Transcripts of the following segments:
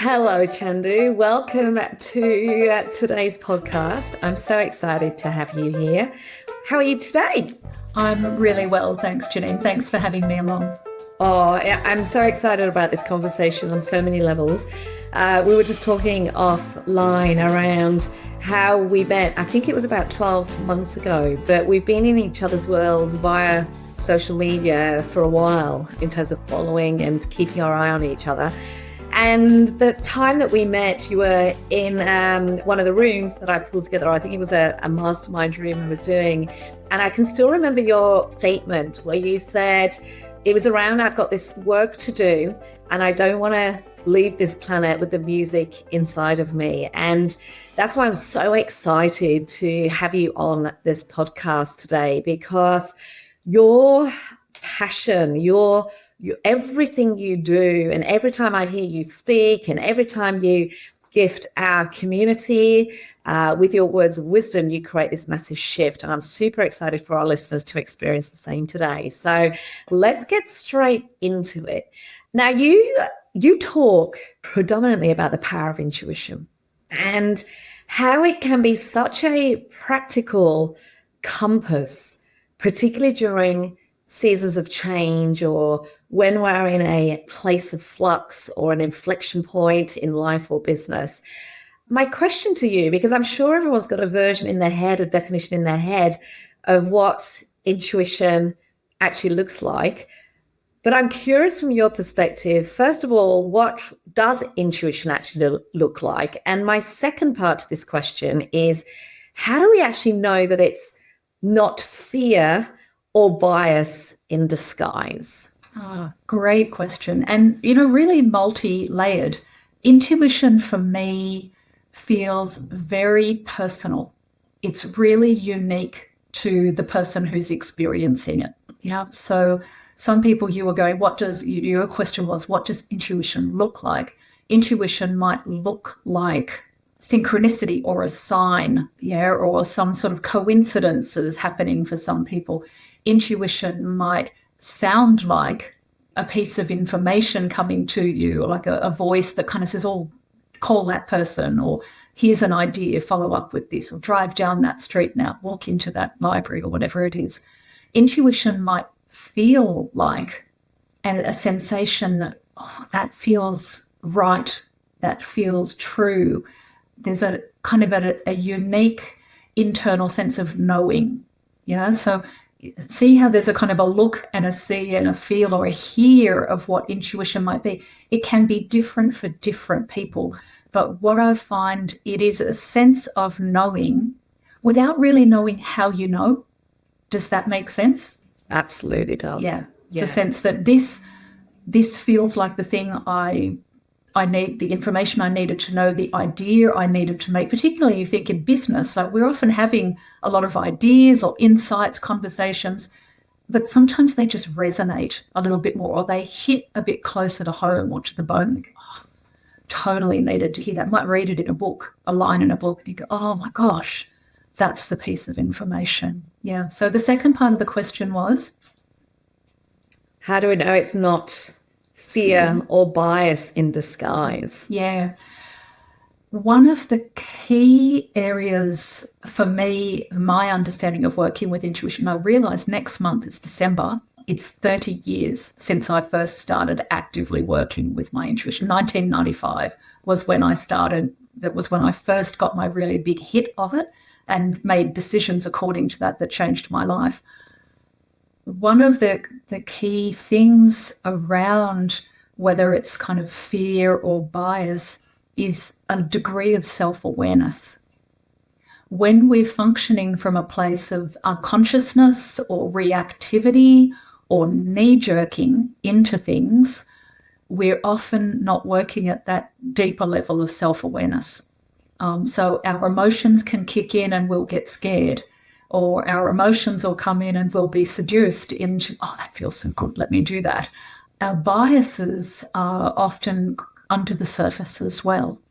Hello, Chandu. Welcome to today's podcast. I'm so excited to have you here. How are you today? I'm really well, thanks, Janine. Thanks for having me along. Oh, I'm so excited about this conversation on so many levels. We were just talking offline around how we met. I think it was about 12 months ago, but we've been in each other's worlds via social media for a while in terms of following and keeping our eye on each other. And the time that we met, you were in one of the rooms that I pulled together. I think it was a mastermind room I was doing. And I can still remember your statement where you said, it was around, I've got this work to do and I don't want to leave this planet with the music inside of me. And that's why I'm so excited to have you on this podcast today, because your passion, your everything you do, and every time I hear you speak and every time you gift our community with your words of wisdom, you create this massive shift. And I'm super excited for our listeners to experience the same today. So let's get straight into it. Now, you talk predominantly about the power of intuition and how it can be such a practical compass, particularly during seasons of change or when we're in a place of flux or an inflection point in life or business. My question to you, because I'm sure everyone's got a version in their head, a definition in their head of what intuition actually looks like. But I'm curious from your perspective, first of all, what does intuition actually look like? And my second part to this question is, how do we actually know that it's not fear or bias in disguise? Great question. And, really multi-layered. Intuition for me feels very personal. It's really unique to the person who's experiencing it. Yeah. So some people you were going, your question was, what does intuition look like? Intuition might look like synchronicity or a sign, or some sort of coincidences happening for some people. Intuition might sound like a piece of information coming to you, like a voice that kind of says, oh, call that person, or here's an idea, follow up with this, or drive down that street now, walk into that library, or whatever it is. Intuition might feel like a sensation that, that feels right, that feels true. There's a kind of a unique internal sense of knowing. So see how there's a kind of a look and a see and a feel or a hear of what intuition might be. It can be different for different people. But what I find, it is a sense of knowing without really knowing how you know. Does that make sense? Absolutely does. Yeah. It's a sense that this feels like the thing I need, the information I needed to know, the idea I needed to make. Particularly you think in business, like we're often having a lot of ideas or insights, conversations, but sometimes they just resonate a little bit more, or they hit a bit closer to home or to the bone. Totally needed to hear that. Might read it in a book, a line in a book, and you go, oh my gosh, that's the piece of information. Yeah. So the second part of the question was, how do we know it's not fear or bias in disguise? Yeah. One of the key areas for me, my understanding of working with intuition, I realize next month, it's December, it's 30 years since I first started actively working with my intuition. 1995 was when I started. That was when I first got my really big hit of it and made decisions according to that changed my life. One of the key things around whether it's kind of fear or bias is a degree of self-awareness. When we're functioning from a place of unconsciousness or reactivity or knee-jerking into things, we're often not working at that deeper level of self-awareness. So our emotions can kick in and we'll get scared, or our emotions will come in and we'll be seduced into, oh, that feels so good, let me do that. Our biases are often under the surface as well.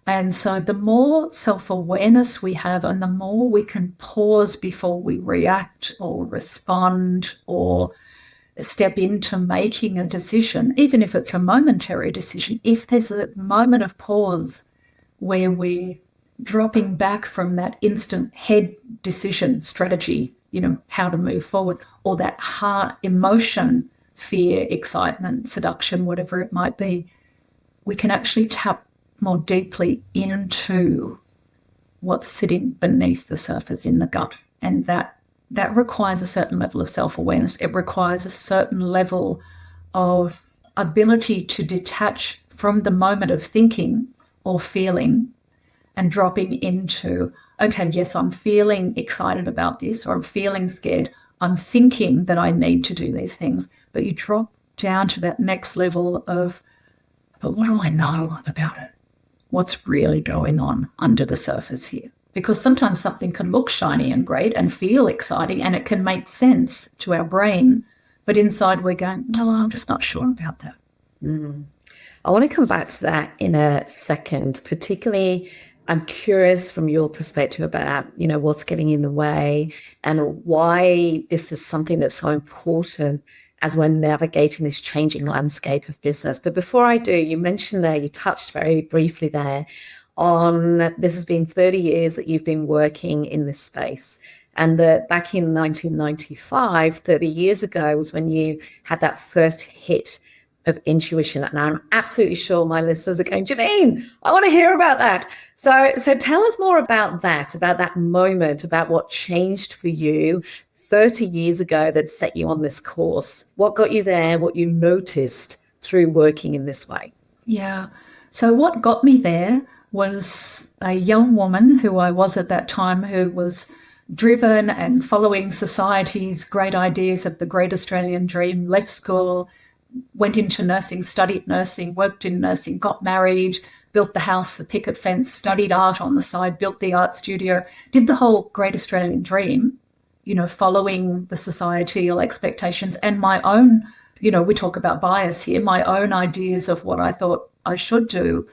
And so the more self-awareness we have and the more we can pause before we react or respond or step into making a decision, even if it's a momentary decision, if there's a moment of pause where we're dropping back from that instant head decision strategy, how to move forward, or that heart emotion, fear, excitement, seduction, whatever it might be, we can actually tap more deeply into what's sitting beneath the surface in the gut. And that requires a certain level of self-awareness. It requires a certain level of ability to detach from the moment of thinking or feeling and dropping into, okay, yes, I'm feeling excited about this, or I'm feeling scared. I'm thinking that I need to do these things. But you drop down to that next level of, but what do I know about it? What's really going on under the surface here? Because sometimes something can look shiny and great and feel exciting, and it can make sense to our brain. But inside we're going, no, I'm just not sure about that. I want to come back to that in a second. Particularly, I'm curious from your perspective about, what's getting in the way and why this is something that's so important as we're navigating this changing landscape of business. But before I do, you mentioned there, you touched very briefly there on this has been 30 years that you've been working in this space. And that back in 1995, 30 years ago, was when you had that first hit of intuition. And I'm absolutely sure my listeners are going, Janine, I want to hear about that. So tell us more about that moment, about what changed for you 30 years ago that set you on this course. What got you there, what you noticed through working in this way? Yeah. So what got me there was a young woman who I was at that time, who was driven and following society's great ideas of the great Australian dream, left school, went into nursing, studied nursing, worked in nursing, got married, built the house, the picket fence, studied art on the side, built the art studio, did the whole great Australian dream, following the societal expectations and my own, we talk about bias here, my own ideas of what I thought I should do,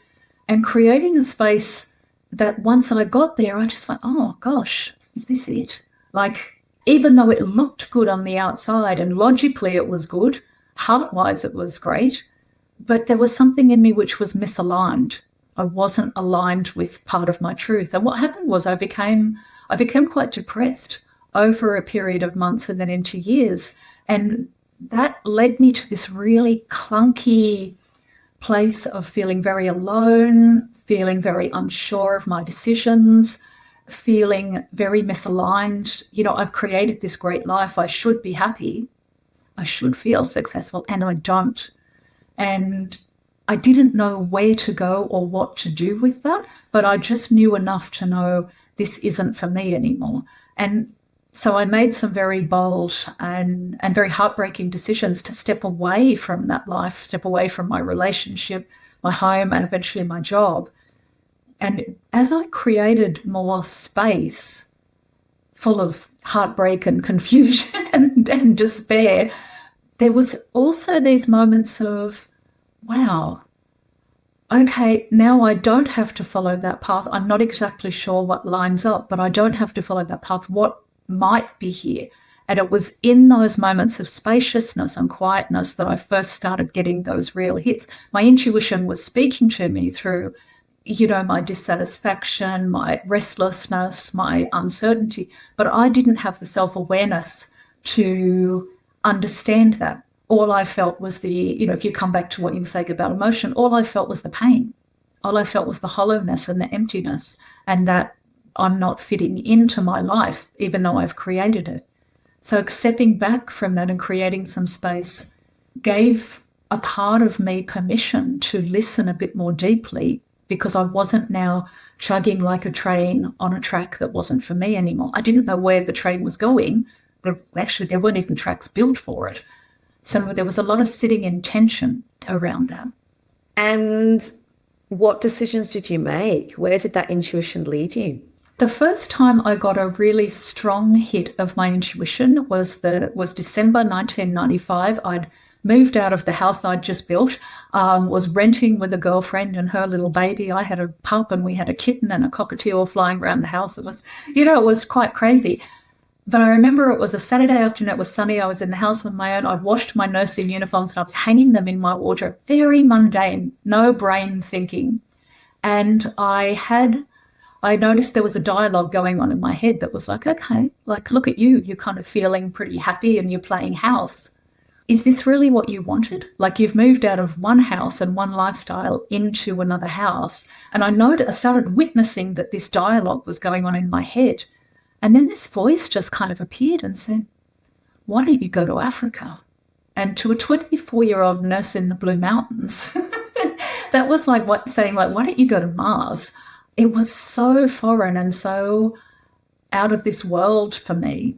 and creating a space that once I got there, I just went, oh gosh, is this it? Like, even though it looked good on the outside and logically it was good, heart-wise it was great, but there was something in me which was misaligned. I wasn't aligned with part of my truth. And what happened was I became quite depressed over a period of months and then into years. And that led me to this really clunky place of feeling very alone, feeling very unsure of my decisions, feeling very misaligned. I've created this great life. I should be happy. I should feel successful, and I don't. And I didn't know where to go or what to do with that, but I just knew enough to know this isn't for me anymore. And so I made some very bold and very heartbreaking decisions to step away from that life, step away from my relationship, my home, and eventually my job. And as I created more space full of heartbreak and confusion and despair, there was also these moments of, wow, okay, now I don't have to follow that path. I'm not exactly sure what lines up, but I don't have to follow that path. What might be here? And it was in those moments of spaciousness and quietness that I first started getting those real hits. My intuition was speaking to me through, my dissatisfaction, my restlessness, my uncertainty, but I didn't have the self-awareness to understand that. All I felt was if you come back to what you say about emotion, all I felt was the pain. All I felt was the hollowness and the emptiness, and that I'm not fitting into my life, even though I've created it. So stepping back from that and creating some space gave a part of me permission to listen a bit more deeply, because I wasn't now chugging like a train on a track that wasn't for me anymore. I didn't know where the train was going, but actually there weren't even tracks built for it. So there was a lot of sitting in tension around that. And what decisions did you make? Where did that intuition lead you? The first time I got a really strong hit of my intuition was December 1995. I'd moved out of the house I'd just built, was renting with a girlfriend and her little baby. I had a pup and we had a kitten and a cockatiel flying around the house. It was, it was quite crazy. But I remember it was a Saturday afternoon, it was sunny, I was in the house on my own, I'd washed my nursing uniforms and I was hanging them in my wardrobe. Very mundane, no brain thinking. And I noticed there was a dialogue going on in my head that was like, okay, like, look at you, you're kind of feeling pretty happy and you're playing house. Is this really what you wanted? Like, you've moved out of one house and one lifestyle into another house. And I started witnessing that this dialogue was going on in my head. And then this voice just kind of appeared and said, why don't you go to Africa? And to a 24-year-old nurse in the Blue Mountains, that was like saying, why don't you go to Mars? It was so foreign and so out of this world for me.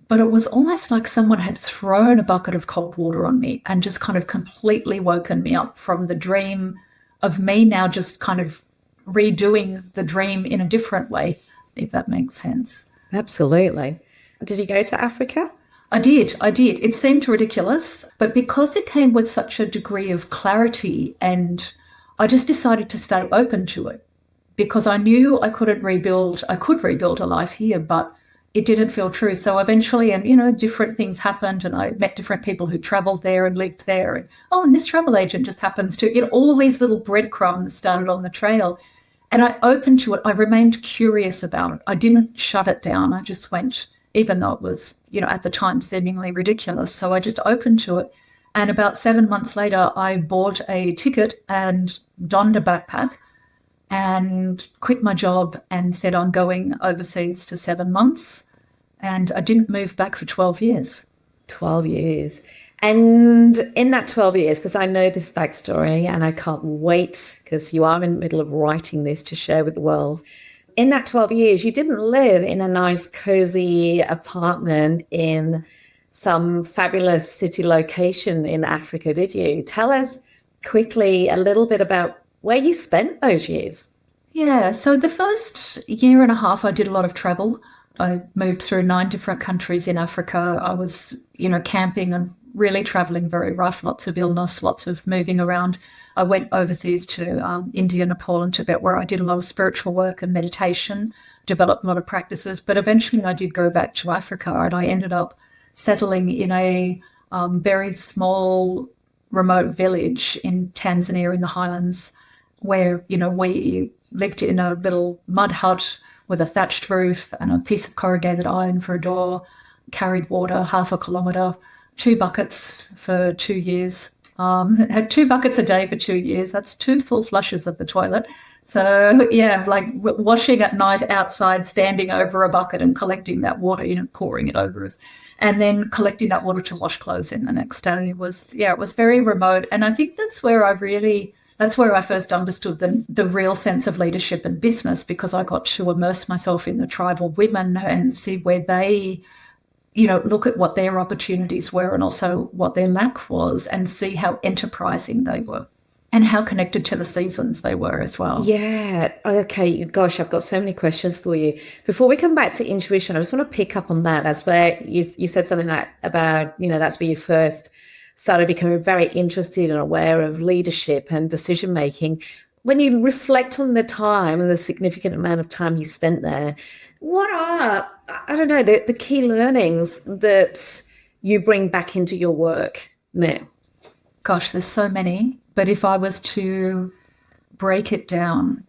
But it was almost like someone had thrown a bucket of cold water on me and just kind of completely woken me up from the dream of me now just kind of redoing the dream in a different way, if that makes sense. Absolutely. Did you go to Africa? I did. It seemed ridiculous, but because it came with such a degree of clarity, and I just decided to stay open to it because I knew I could rebuild a life here, but it didn't feel true. So eventually, and different things happened, and I met different people who traveled there and lived there. And this travel agent just happens to, all these little breadcrumbs started on the trail. And I opened to it. I remained curious about it. I didn't shut it down. I just went, even though it was, at the time seemingly ridiculous. So I just opened to it. And about 7 months later, I bought a ticket and donned a backpack and quit my job and said, I'm going overseas for 7 months. And I didn't move back for 12 years. 12 years. And in that 12 years, because I know this backstory and I can't wait because you are in the middle of writing this to share with the world. In that 12 years, you didn't live in a nice, cozy apartment in some fabulous city location in Africa, did you? Tell us quickly a little bit about where you spent those years. Yeah, so the first year and a half, I did a lot of travel. I moved through 9 different countries in Africa. I was, camping and really traveling very rough, lots of illness, lots of moving around. I went overseas to India, Nepal, and Tibet, where I did a lot of spiritual work and meditation, developed a lot of practices. But eventually I did go back to Africa, and I ended up settling in a very small, remote village in Tanzania in the highlands, where, we lived in a little mud hut with a thatched roof and a piece of corrugated iron for a door, carried water half a kilometre, 2 buckets for 2 years. Had 2 buckets a day for 2 years. That's 2 full flushes of the toilet. So, yeah, like washing at night outside, standing over a bucket and collecting that water, pouring it over us. And then collecting that water to wash clothes in the next day. It was very remote. And I think that's where I first understood the real sense of leadership and business, because I got to immerse myself in the tribal women and see where they, look at what their opportunities were and also what their lack was, and see how enterprising they were and how connected to the seasons they were as well. Yeah. Okay. Gosh, I've got so many questions for you. Before we come back to intuition, I just want to pick up on that. That's where you said something about, that's where you first started becoming very interested and aware of leadership and decision making. When you reflect on the time and the significant amount of time you spent there, what are, I don't know, the key learnings that you bring back into your work now? Gosh, there's so many. But if I was to break it down,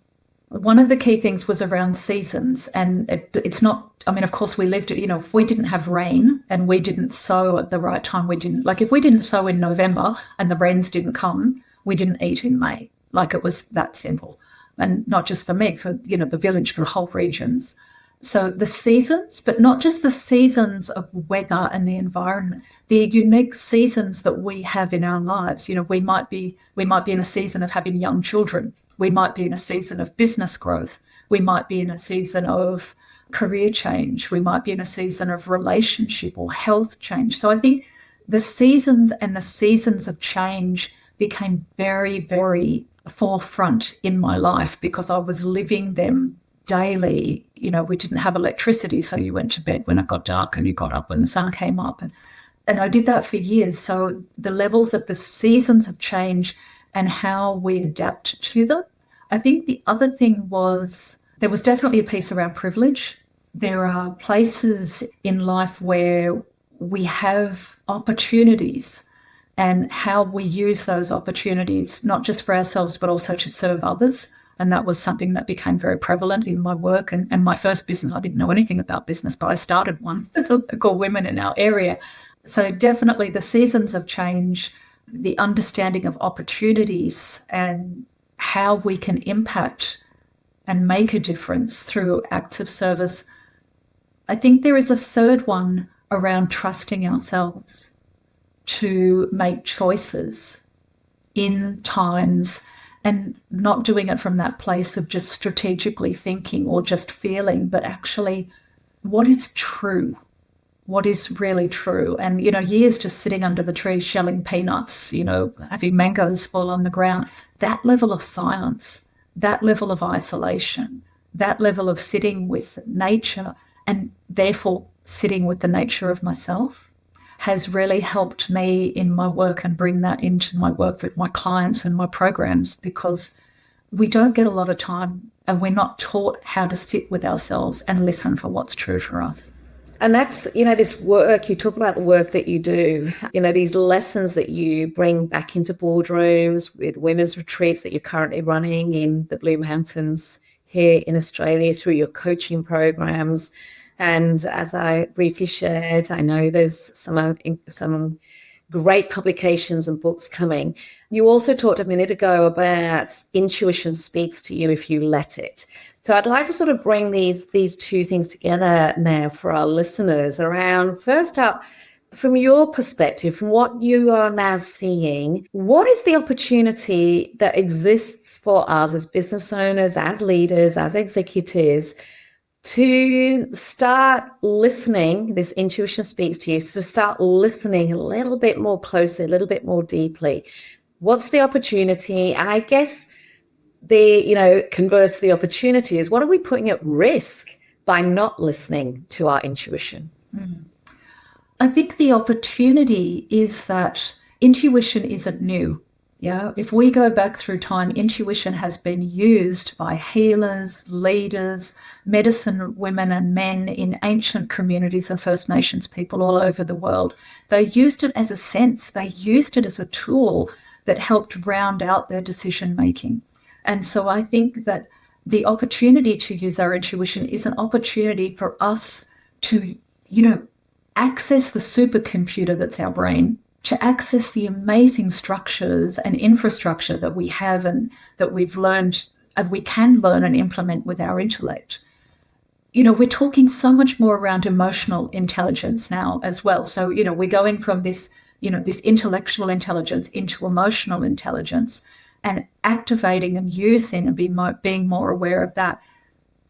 one of the key things was around seasons. And it's not, of course, we lived, if we didn't have rain and we didn't sow at the right time, if we didn't sow in November and the rains didn't come, we didn't eat in May. Like, it was that simple. And not just for me, for, the village, for whole regions. So the seasons, but not just the seasons of weather and the environment, the unique seasons that we have in our lives. We might be in a season of having young children. We might be in a season of business growth. We might be in a season of career change. We might be in a season of relationship or health change. So I think the seasons and the seasons of change became very, very forefront in my life because I was living them daily. We didn't have electricity, so you went to bed when it got dark and you got up when the sun came up. And I did that for years. So the levels of the seasons of change and how we adapt to them. I think the other thing was there was definitely a piece around privilege, there are places in life where we have opportunities, and how we use those opportunities, not just for ourselves, but also to serve others. And that was something that became very prevalent in my work and my first business. I didn't know anything about business, but I started one called Women in Our Area. So definitely the seasons of change, the understanding of opportunities and how we can impact and make a difference through acts of service. I think there is a third one around trusting ourselves to make choices in times and not doing it from that place of just strategically thinking or just feeling, but actually what is true, what is really true. And, years just sitting under the tree shelling peanuts, having mangoes fall on the ground, that level of silence, that level of isolation, that level of sitting with nature and therefore sitting with the nature of myself has really helped me in my work and bring that into my work with my clients and my programs, because we don't get a lot of time and we're not taught how to sit with ourselves and listen for what's true for us. And that's, this work, you talk about the work that you do, these lessons that you bring back into boardrooms with women's retreats that you're currently running in the Blue Mountains here in Australia through your coaching programs. And as I briefly shared, I know there's some great publications and books coming. You also talked a minute ago about intuition speaks to you if you let it. So I'd like to sort of bring these two things together now for our listeners around, first up, from your perspective, from what you are now seeing, what is the opportunity that exists for us as business owners, as leaders, as executives, to start listening? This intuition speaks to you, so to start listening a little bit more closely, a little bit more deeply. What's the opportunity? And I guess converse to the opportunity is, what are we putting at risk by not listening to our intuition? I think the opportunity is that intuition isn't new. Yeah, if we go back through time, intuition has been used by healers, leaders, medicine women and men in ancient communities of First Nations people all over the world. They used it as a sense. They used it as a tool that helped round out their decision making. And so I think that the opportunity to use our intuition is an opportunity for us to, access the supercomputer that's our brain, to access the amazing structures and infrastructure that we have and that we've learned and we can learn and implement with our intellect. We're talking so much more around emotional intelligence now as well. So, we're going from this, this intellectual intelligence into emotional intelligence and activating and using and being more aware of that,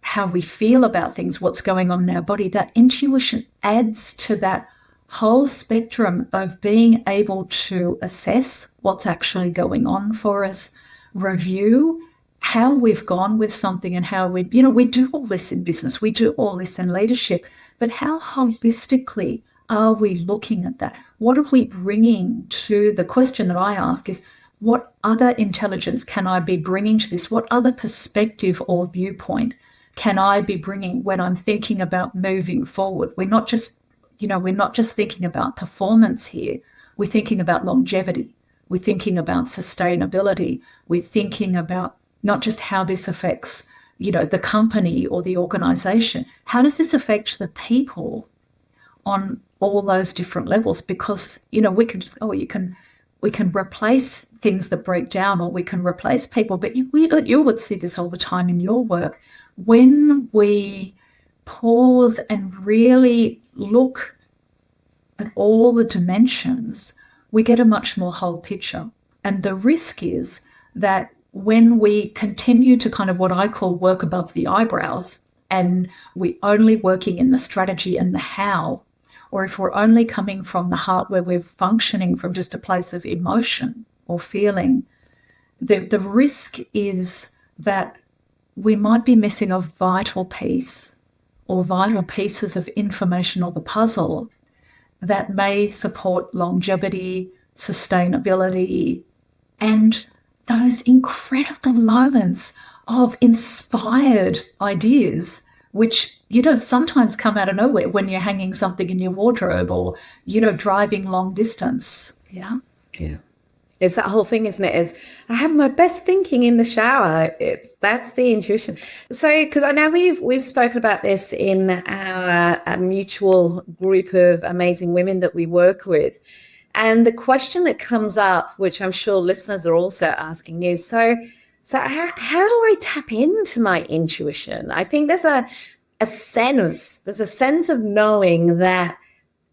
how we feel about things, what's going on in our body. That intuition adds to that whole spectrum of being able to assess what's actually going on for us, review how we've gone with something and how we do all this in business, we do all this in leadership, but how holistically are we looking at that? What are we bringing to the question that I ask is, what other intelligence can I be bringing to this? What other perspective or viewpoint can I be bringing when I'm thinking about moving forward? We're not just thinking about performance here. We're thinking about longevity. We're thinking about sustainability. We're thinking about not just how this affects, the company or the organization. How does this affect the people on all those different levels? Because, we can just, we can replace things that break down, or we can replace people. But you would see this all the time in your work. When we pause and really look at all the dimensions, we get a much more whole picture. And the risk is that when we continue to kind of what I call work above the eyebrows, and we're only working in the strategy and the how, or if we're only coming from the heart where we're functioning from just a place of emotion or feeling, the risk is that we might be missing a vital piece or vital pieces of information or the puzzle that may support longevity, sustainability, and those incredible moments of inspired ideas which, sometimes come out of nowhere when you're hanging something in your wardrobe or, driving long distance. Yeah. Yeah. It's that whole thing, isn't it? Is I have my best thinking in the shower. That's the intuition. So, because I know we've spoken about this in our mutual group of amazing women that we work with, and the question that comes up, which I'm sure listeners are also asking, is so how do I tap into my intuition? I think there's a sense of knowing that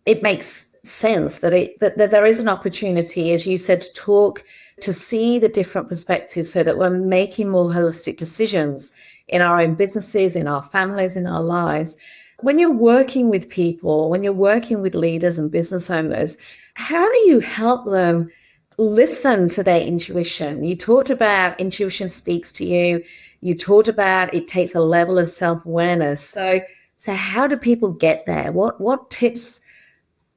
it makes sense that there is an opportunity, as you said, to talk, to see the different perspectives so that we're making more holistic decisions in our own businesses, in our families, in our lives. When you're working with people, when you're working with leaders and business owners, how do you help them listen to their intuition? You talked about intuition speaks to you. You talked about it takes a level of self-awareness. So how do people get there? What tips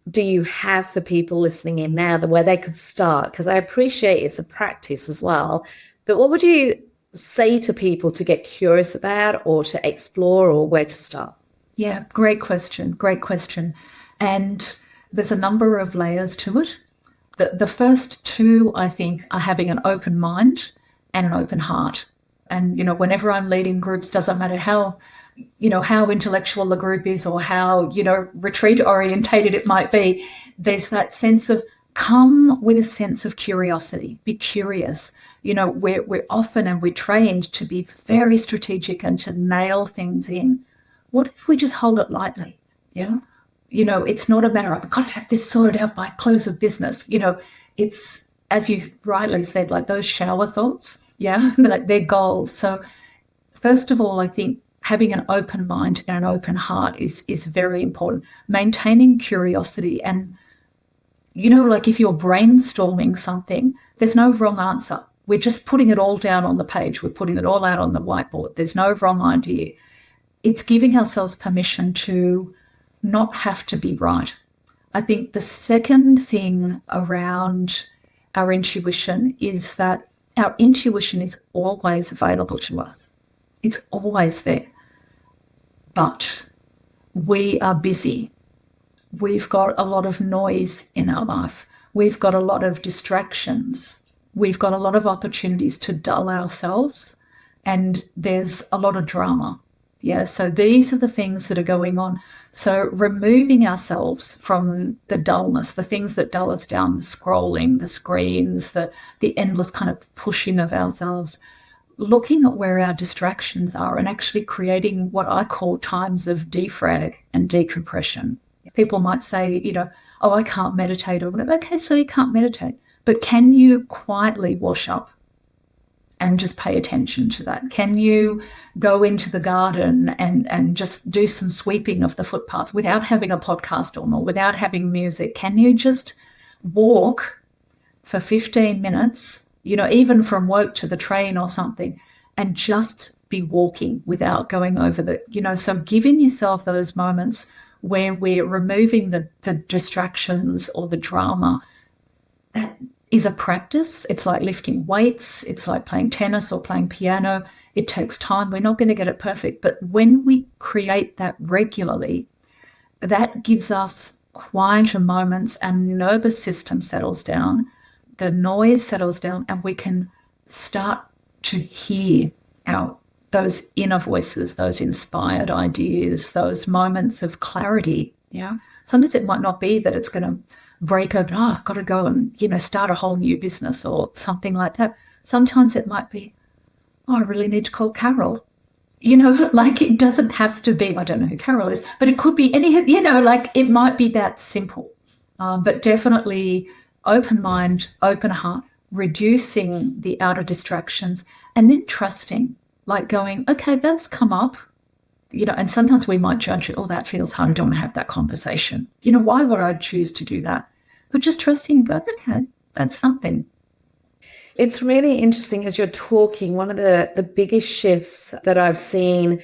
do you have for people listening in now where they could start? Because I appreciate it's a practice as well. But what would you say to people to get curious about or to explore or where to start? Yeah, great question. Great question. And there's a number of layers to it. The first two, I think, are having an open mind and an open heart. And, whenever I'm leading groups, doesn't matter how intellectual the group is or how, retreat orientated it might be, there's that sense of come with a sense of curiosity, be curious. We're often and we're trained to be very strategic and to nail things in. What if we just hold it lightly? Yeah. It's not a matter of, I've got to have this sorted out by close of business. It's, as you rightly said, like those shower thoughts. Yeah. Like they're gold. So first of all, I think having an open mind and an open heart is very important. Maintaining curiosity and, like if you're brainstorming something, there's no wrong answer. We're just putting it all down on the page. We're putting it all out on the whiteboard. There's no wrong idea. It's giving ourselves permission to not have to be right. I think the second thing around our intuition is that our intuition is always available to us. It's always there. But we are busy. We've got a lot of noise in our life. We've got a lot of distractions. We've got a lot of opportunities to dull ourselves, and there's a lot of drama. Yeah, so these are the things that are going on. So removing ourselves from the dullness, the things that dull us down, the scrolling, the screens, the endless kind of pushing of ourselves, looking at where our distractions are and actually creating what I call times of defrag and decompression. People might say, oh, I can't meditate or whatever. Okay, so you can't meditate, but can you quietly wash up and just pay attention to that? Can you go into the garden and just do some sweeping of the footpath without having a podcast on or without having music? Can you just walk for 15 minutes, even from work to the train or something, and just be walking without going over so giving yourself those moments where we're removing the distractions or the drama. That is a practice. It's like lifting weights. It's like playing tennis or playing piano. It takes time. We're not going to get it perfect. But when we create that regularly, that gives us quieter moments and nervous system settles down, the noise settles down, and we can start to hear those inner voices, those inspired ideas, those moments of clarity. Yeah. Sometimes it might not be that it's going to break open, I've got to go and, start a whole new business or something like that. Sometimes it might be, I really need to call Carol. Like it doesn't have to be, I don't know who Carol is, but it could be like it might be that simple. But definitely open mind, open heart, reducing the outer distractions, and then trusting, like going, okay, that's come up, and sometimes we might judge it, oh, that feels hard, I don't want to have that conversation. Why would I choose to do that? But just trusting, but okay, that's something. It's really interesting as you're talking, one of the biggest shifts that I've seen,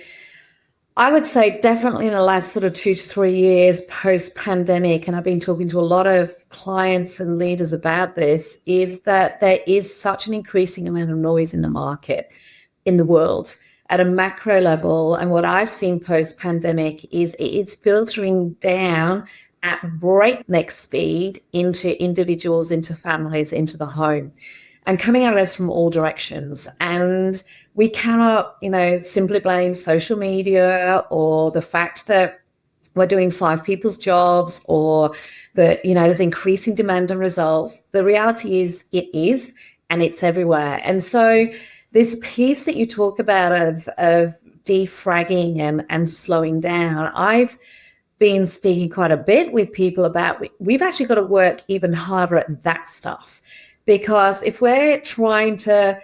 I would say definitely in the last sort of 2 to 3 years post-pandemic, and I've been talking to a lot of clients and leaders about this, is that there is such an increasing amount of noise in the market, in the world. at a macro level. And what I've seen post-pandemic is it's filtering down at breakneck speed into individuals, into families, into the home, and coming at us from all directions. And we cannot, simply blame social media or the fact that we're doing 5 people's jobs, or that, there's increasing demand and results. The reality is it is, and it's everywhere. And so this piece that you talk about of defragging and slowing down, I've been speaking quite a bit with people about, we've actually got to work even harder at that stuff. Because if we're trying to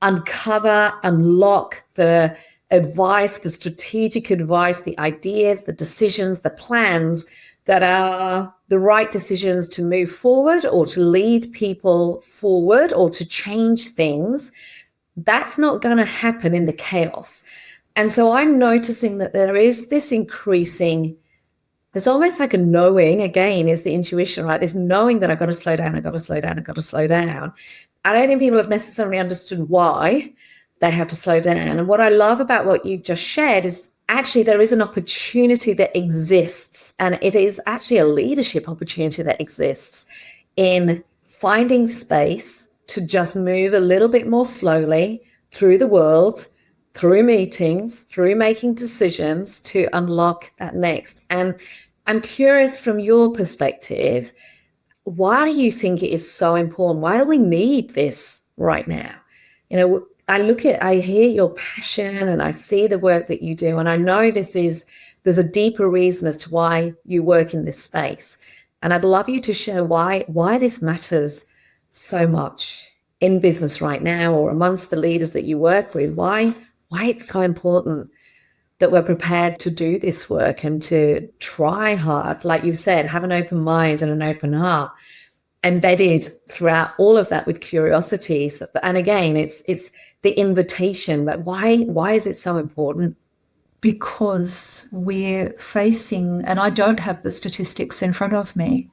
uncover, unlock the advice, the strategic advice, the ideas, the decisions, the plans that are the right decisions to move forward or to lead people forward or to change things, that's not going to happen in the chaos. And so I'm noticing that there is this increasing, there's almost like a knowing, again, is the intuition, right? This knowing that I've got to slow down, I've got to slow down, I've got to slow down. I don't think people have necessarily understood why they have to slow down. And what I love about what you've just shared is actually there is an opportunity that exists, and it is actually a leadership opportunity that exists in finding space to just move a little bit more slowly through the world, through meetings, through making decisions to unlock that next. And I'm curious from your perspective, why do you think it is so important? Why do we need this right now? I hear your passion and I see the work that you do. And I know there's a deeper reason as to why you work in this space. And I'd love you to share why this matters so much in business right now, or amongst the leaders that you work with, why it's so important that we're prepared to do this work and to try hard. Like you said, have an open mind and an open heart, embedded throughout all of that with curiosity. And again, it's the invitation. But why is it so important? Because we're facing, and I don't have the statistics in front of me,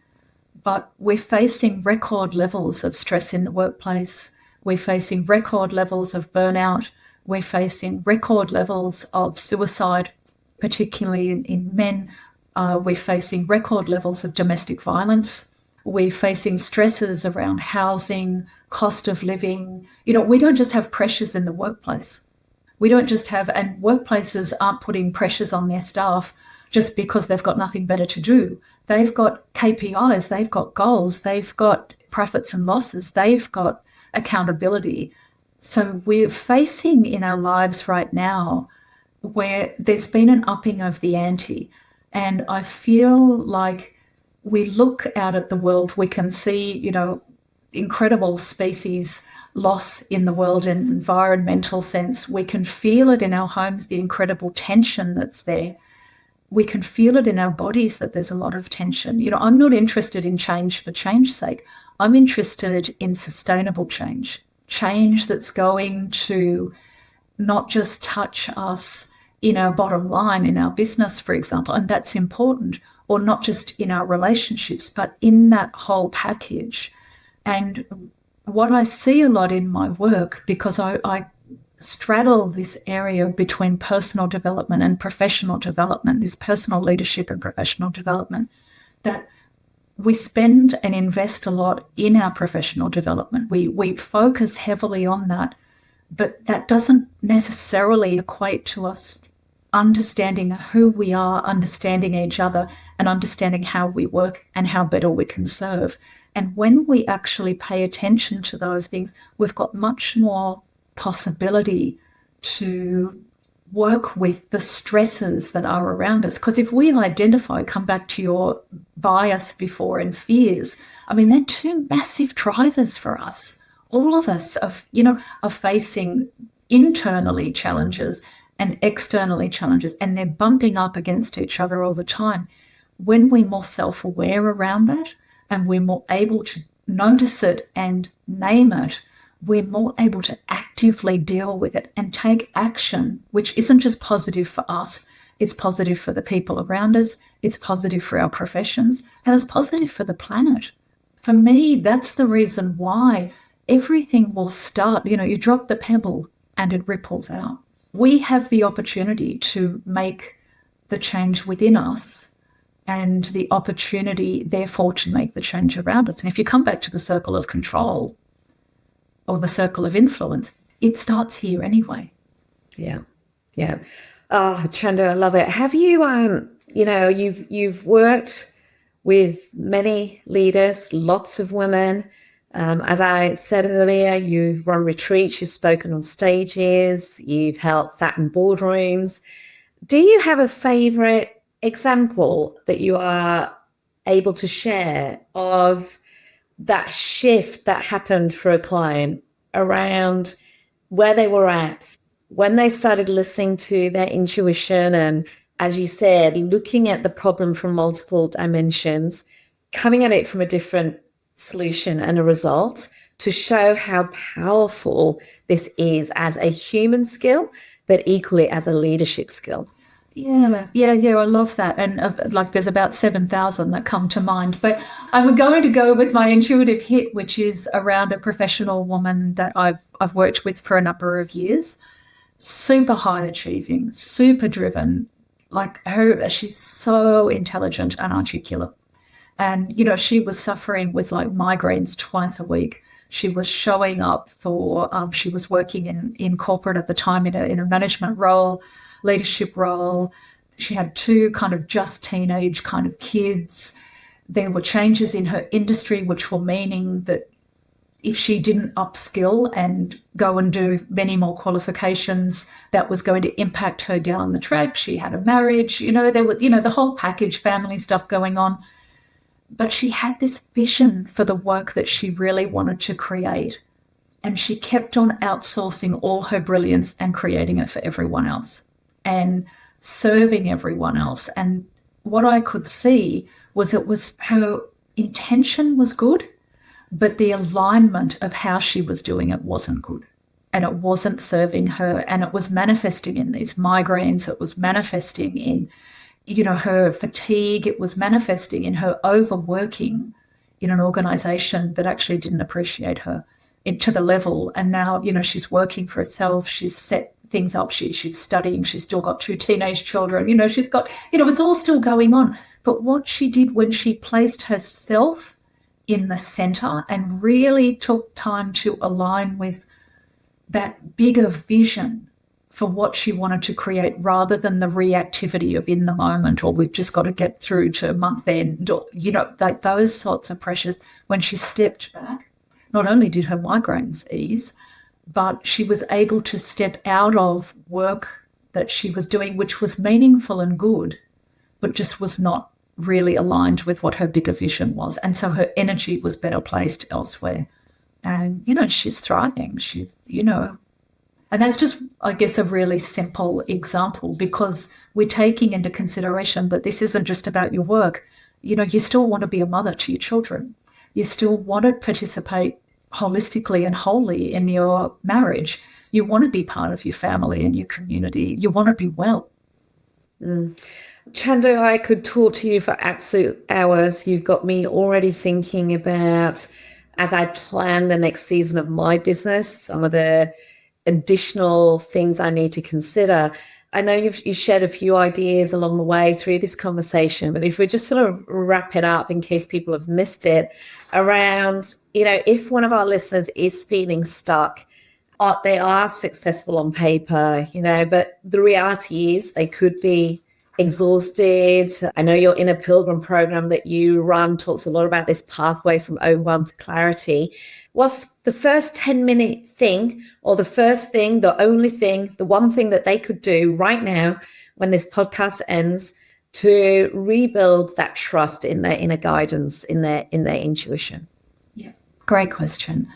but we're facing record levels of stress in the workplace. We're facing record levels of burnout. We're facing record levels of suicide, particularly in men. We're facing record levels of domestic violence. We're facing stresses around housing, cost of living. We don't just have pressures in the workplace. We don't just have, and workplaces aren't putting pressures on their staff just because they've got nothing better to do. They've got KPIs, they've got goals, they've got profits and losses, they've got accountability. So we're facing in our lives right now where there's been an upping of the ante. And I feel like we look out at the world, we can see, incredible species loss in the world in environmental sense. We can feel it in our homes, the incredible tension that's there. We can feel it in our bodies that there's a lot of tension. I'm not interested in change for change's sake. I'm interested in sustainable change that's going to not just touch us in our bottom line, in our business, for example, and that's important, or not just in our relationships, but in that whole package. And what I see a lot in my work, because I straddle this area between personal development and professional development, this personal leadership and professional development, that we spend and invest a lot in our professional development. We focus heavily on that, but that doesn't necessarily equate to us understanding who we are, understanding each other, and understanding how we work and how better we can serve. And when we actually pay attention to those things, we've got much more possibility to work with the stresses that are around us. Because if we identify, come back to your bias before and fears, they're two massive drivers for us. All of us are facing internally challenges and externally challenges, and they're bumping up against each other all the time. When we're more self-aware around that and we're more able to notice it and name it, we're more able to actively deal with it and take action, which isn't just positive for us, it's positive for the people around us, it's positive for our professions, and it's positive for the planet. For me, that's the reason why everything will start. You drop the pebble and it ripples out. we have the opportunity to make the change within us and the opportunity, therefore, to make the change around us. And if you come back to the circle of control or the circle of influence, it starts here anyway. Yeah. Yeah. Oh, Chandu, I love it. Have you, you've worked with many leaders, lots of women. As I said earlier, you've run retreats, you've spoken on stages, you've sat in boardrooms. Do you have a favorite example that you are able to share of that shift that happened for a client around where they were at when they started listening to their intuition and, as you said, looking at the problem from multiple dimensions, coming at it from a different solution and a result to show how powerful this is as a human skill, but equally as a leadership skill? Yeah, I love that. And there's about 7,000 that come to mind. But I'm going to go with my intuitive hit, which is around a professional woman that I've worked with for a number of years. Super high achieving, super driven. Like her, she's so intelligent and articulate. And, she was suffering with like migraines twice a week. She was showing up for, she was working in corporate at the time in a management role, leadership role. She had 2 kind of just teenage kind of kids. There were changes in her industry, which were meaning that if she didn't upskill and go and do many more qualifications, that was going to impact her down the track. She had a marriage, there was, the whole package, family stuff going on. But she had this vision for the work that she really wanted to create. And she kept on outsourcing all her brilliance and creating it for everyone else and serving everyone else. And what I could see was her intention was good, but the alignment of how she was doing it wasn't good. And it wasn't serving her. And it was manifesting in these migraines. It was manifesting in, her fatigue. It was manifesting in her overworking in an organization that actually didn't appreciate her to the level. And now, she's working for herself. She's set things up. She's studying. She's still got 2 teenage children. She's got, it's all still going on. But what she did when she placed herself in the center and really took time to align with that bigger vision for what she wanted to create rather than the reactivity of in the moment, or we've just got to get through to month end, or, like those sorts of pressures. When she stepped back, not only did her migraines ease, but she was able to step out of work that she was doing, which was meaningful and good, but just was not really aligned with what her bigger vision was. And so her energy was better placed elsewhere. And, she's thriving. She's, and that's just, I guess, a really simple example, because we're taking into consideration that this isn't just about your work. You still want to be a mother to your children. You still want to participate holistically and wholly in your marriage. You want to be part of your family and your community. You want to be well. Chandu, I could talk to you for absolute hours. You've got me already thinking about, as I plan the next season of my business, some of the additional things I need to consider. I know you've shared a few ideas along the way through this conversation, but if we just sort of wrap it up in case people have missed it, around, if one of our listeners is feeling stuck, they are successful on paper, but the reality is they could be exhausted. I know your Inner Pilgrim program that you run talks a lot about this pathway from overwhelm to clarity. What's the first 10-minute thing, or the first thing, the only thing, the one thing that they could do right now when this podcast ends to rebuild that trust in their inner guidance, in their intuition? Yeah, great question.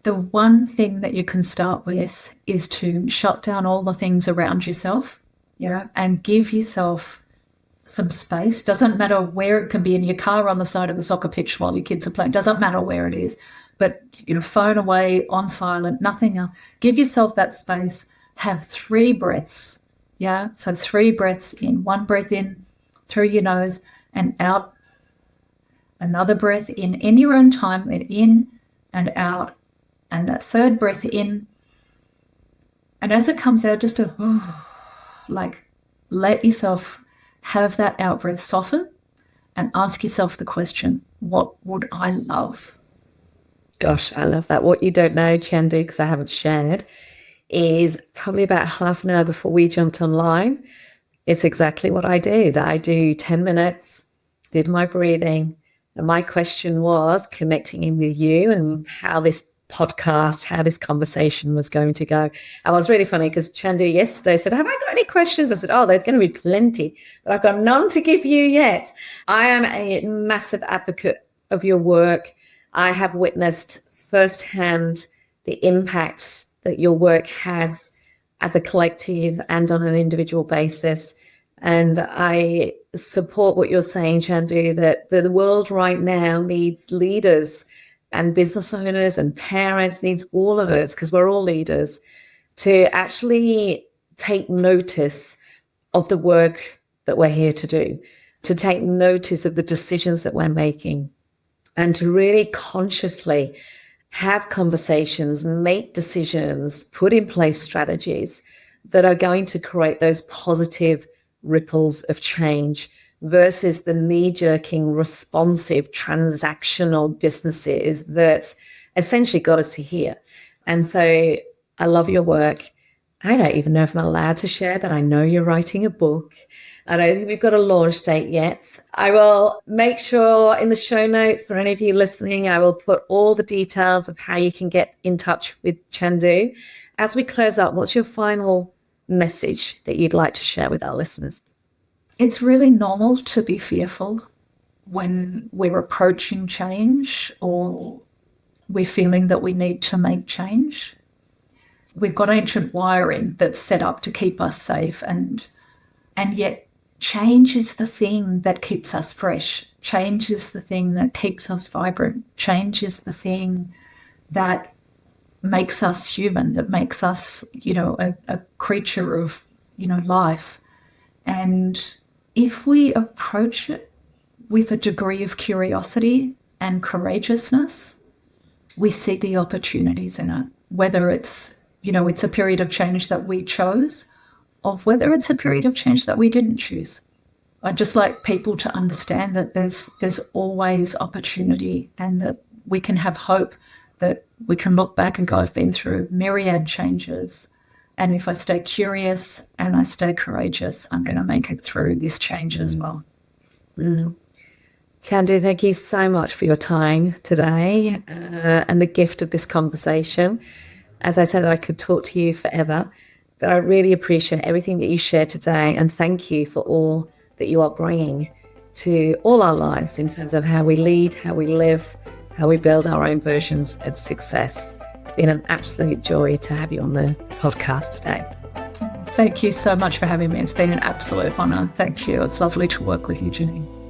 The one thing that you can start with is to shut down all the things around yourself, and give yourself some space. Doesn't matter where. It can be in your car, on the side of the soccer pitch while your kids are playing. Doesn't matter where it is. But, phone away, on silent, nothing else. Give yourself that space. Have 3 breaths. Yeah. So 3 breaths in. 1 breath in through your nose and out. Another breath in your own time, and in and out. And that 3rd breath in And as it comes out, just like let yourself have that out breath, soften, and ask yourself the question, what would I love? Gosh, I love that. What you don't know, Chandu, because I haven't shared, is probably about half an hour before we jumped online. It's exactly what I did. I do 10 minutes, did my breathing, and my question was connecting in with you and how this podcast, how this conversation was going to go. And it was really funny because Chandu yesterday said, have I got any questions? I said, oh, there's going to be plenty, but I've got none to give you yet. I am a massive advocate of your work. I have witnessed firsthand the impact that your work has as a collective and on an individual basis. And I support what you're saying, Chandu, that the world right now needs leaders and business owners and parents, needs all of us, because we're all leaders, to actually take notice of the work that we're here to do, to take notice of the decisions that we're making, and to really consciously have conversations, make decisions, put in place strategies that are going to create those positive ripples of change versus the knee-jerking, responsive, transactional businesses that essentially got us to here. And so I love your work. I don't even know if I'm allowed to share that I know you're writing a book. I don't think we've got a launch date yet. I will make sure in the show notes for any of you listening, I will put all the details of how you can get in touch with Chandu. As we close up, what's your final message that you'd like to share with our listeners? It's really normal to be fearful when we're approaching change or we're feeling that we need to make change. We've got ancient wiring that's set up to keep us safe, and yet change is the thing that keeps us fresh. Change is the thing that keeps us vibrant. Change is the thing that makes us human, that makes us, a creature of, life. And if we approach it with a degree of curiosity and courageousness, we see the opportunities in it, whether it's, it's a period of change that we chose or whether it's a period of change that we didn't choose. I'd just like people to understand that there's always opportunity and that we can have hope, that we can look back and go, I've been through myriad changes. And if I stay curious and I stay courageous, I'm going to make it through this change as well. Chandu, thank you so much for your time today and the gift of this conversation. As I said, I could talk to you forever, but I really appreciate everything that you shared today. And thank you for all that you are bringing to all our lives in terms of how we lead, how we live, how we build our own versions of success. It's been an absolute joy to have you on the podcast today. Thank you so much for having me. It's been an absolute honour. Thank you. It's lovely to work with you, Janine.